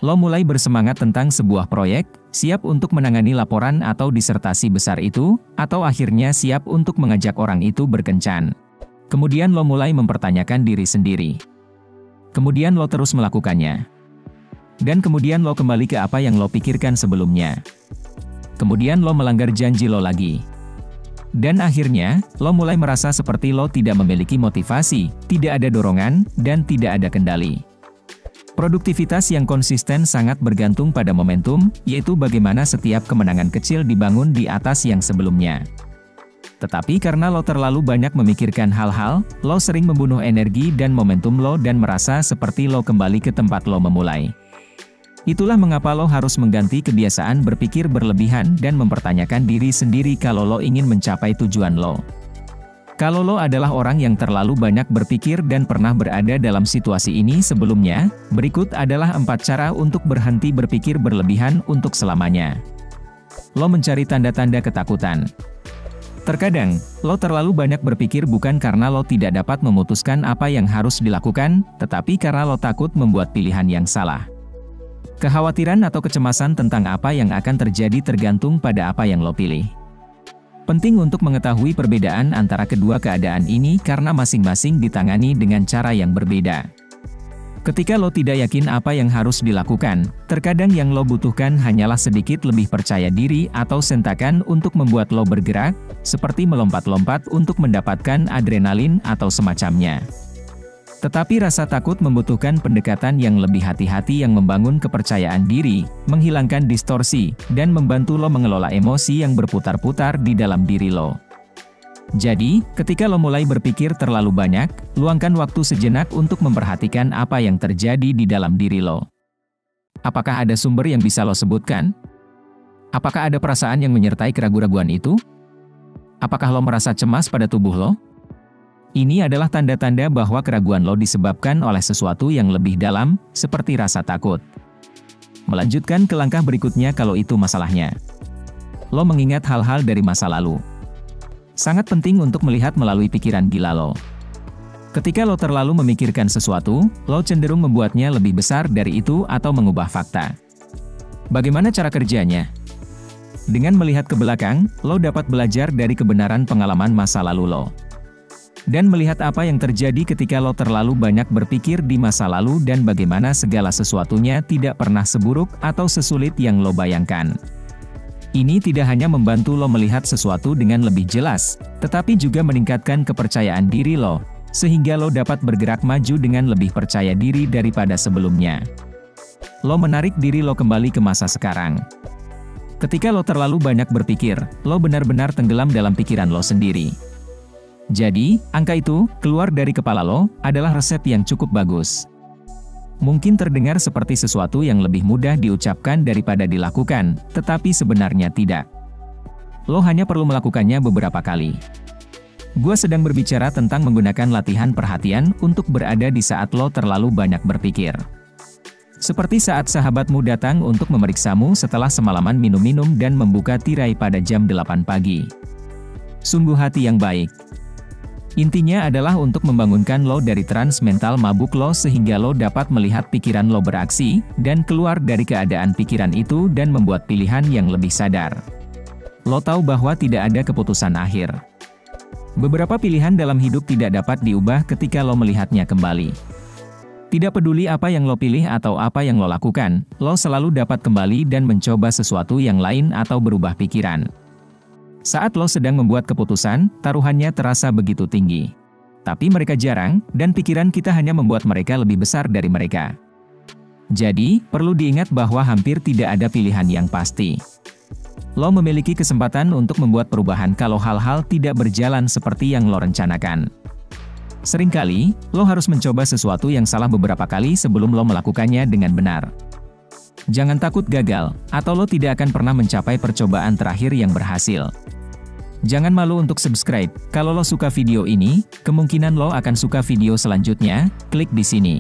lo mulai bersemangat tentang sebuah proyek, siap untuk menangani laporan atau disertasi besar itu, atau akhirnya siap untuk mengajak orang itu berkencan. Kemudian lo mulai mempertanyakan diri sendiri. Kemudian lo terus melakukannya. Dan kemudian lo kembali ke apa yang lo pikirkan sebelumnya. Kemudian lo melanggar janji lo lagi. Dan akhirnya, lo mulai merasa seperti lo tidak memiliki motivasi, tidak ada dorongan, dan tidak ada kendali. Produktivitas yang konsisten sangat bergantung pada momentum, yaitu bagaimana setiap kemenangan kecil dibangun di atas yang sebelumnya. Tetapi karena lo terlalu banyak memikirkan hal-hal, lo sering membunuh energi dan momentum lo dan merasa seperti lo kembali ke tempat lo memulai. Itulah mengapa lo harus mengganti kebiasaan berpikir berlebihan dan mempertanyakan diri sendiri kalau lo ingin mencapai tujuan lo. Kalau lo adalah orang yang terlalu banyak berpikir dan pernah berada dalam situasi ini sebelumnya, berikut adalah 4 cara untuk berhenti berpikir berlebihan untuk selamanya. Lo mencari tanda-tanda ketakutan. Terkadang, lo terlalu banyak berpikir bukan karena lo tidak dapat memutuskan apa yang harus dilakukan, tetapi karena lo takut membuat pilihan yang salah. Kekhawatiran atau kecemasan tentang apa yang akan terjadi tergantung pada apa yang lo pilih. Penting untuk mengetahui perbedaan antara kedua keadaan ini karena masing-masing ditangani dengan cara yang berbeda. Ketika lo tidak yakin apa yang harus dilakukan, terkadang yang lo butuhkan hanyalah sedikit lebih percaya diri atau sentakan untuk membuat lo bergerak, seperti melompat-lompat untuk mendapatkan adrenalin atau semacamnya. Tetapi rasa takut membutuhkan pendekatan yang lebih hati-hati yang membangun kepercayaan diri, menghilangkan distorsi, dan membantu lo mengelola emosi yang berputar-putar di dalam diri lo. Jadi, ketika lo mulai berpikir terlalu banyak, luangkan waktu sejenak untuk memperhatikan apa yang terjadi di dalam diri lo. Apakah ada sumber yang bisa lo sebutkan? Apakah ada perasaan yang menyertai keraguan-raguan itu? Apakah lo merasa cemas pada tubuh lo? Ini adalah tanda-tanda bahwa keraguan lo disebabkan oleh sesuatu yang lebih dalam, seperti rasa takut. Melanjutkan ke langkah berikutnya kalau itu masalahnya. Lo mengingat hal-hal dari masa lalu. Sangat penting untuk melihat melalui pikiran gila lo. Ketika lo terlalu memikirkan sesuatu, lo cenderung membuatnya lebih besar dari itu atau mengubah fakta. Bagaimana cara kerjanya? Dengan melihat ke belakang, lo dapat belajar dari kebenaran pengalaman masa lalu lo. Dan melihat apa yang terjadi ketika lo terlalu banyak berpikir di masa lalu dan bagaimana segala sesuatunya tidak pernah seburuk atau sesulit yang lo bayangkan. Ini tidak hanya membantu lo melihat sesuatu dengan lebih jelas, tetapi juga meningkatkan kepercayaan diri lo, sehingga lo dapat bergerak maju dengan lebih percaya diri daripada sebelumnya. Lo menarik diri lo kembali ke masa sekarang. Ketika lo terlalu banyak berpikir, lo benar-benar tenggelam dalam pikiran lo sendiri. Jadi, angka itu, keluar dari kepala lo, adalah resep yang cukup bagus. Mungkin terdengar seperti sesuatu yang lebih mudah diucapkan daripada dilakukan, tetapi sebenarnya tidak. Lo hanya perlu melakukannya beberapa kali. Gua sedang berbicara tentang menggunakan latihan perhatian untuk berada di saat lo terlalu banyak berpikir. Seperti saat sahabatmu datang untuk memeriksamu setelah semalaman minum-minum dan membuka tirai pada jam 8 pagi. Sungguh hati yang baik. Intinya adalah untuk membangunkan lo dari trans mental mabuk lo sehingga lo dapat melihat pikiran lo beraksi, dan keluar dari keadaan pikiran itu dan membuat pilihan yang lebih sadar. Lo tahu bahwa tidak ada keputusan akhir. Beberapa pilihan dalam hidup tidak dapat diubah ketika lo melihatnya kembali. Tidak peduli apa yang lo pilih atau apa yang lo lakukan, lo selalu dapat kembali dan mencoba sesuatu yang lain atau berubah pikiran. Saat lo sedang membuat keputusan, taruhannya terasa begitu tinggi. Tapi mereka jarang, dan pikiran kita hanya membuat mereka lebih besar dari mereka. Jadi, perlu diingat bahwa hampir tidak ada pilihan yang pasti. Lo memiliki kesempatan untuk membuat perubahan kalau hal-hal tidak berjalan seperti yang lo rencanakan. Seringkali, lo harus mencoba sesuatu yang salah beberapa kali sebelum lo melakukannya dengan benar. Jangan takut gagal, atau lo tidak akan pernah mencapai percobaan terakhir yang berhasil. Jangan malu untuk subscribe. Kalau lo suka video ini, kemungkinan lo akan suka video selanjutnya. Klik di sini.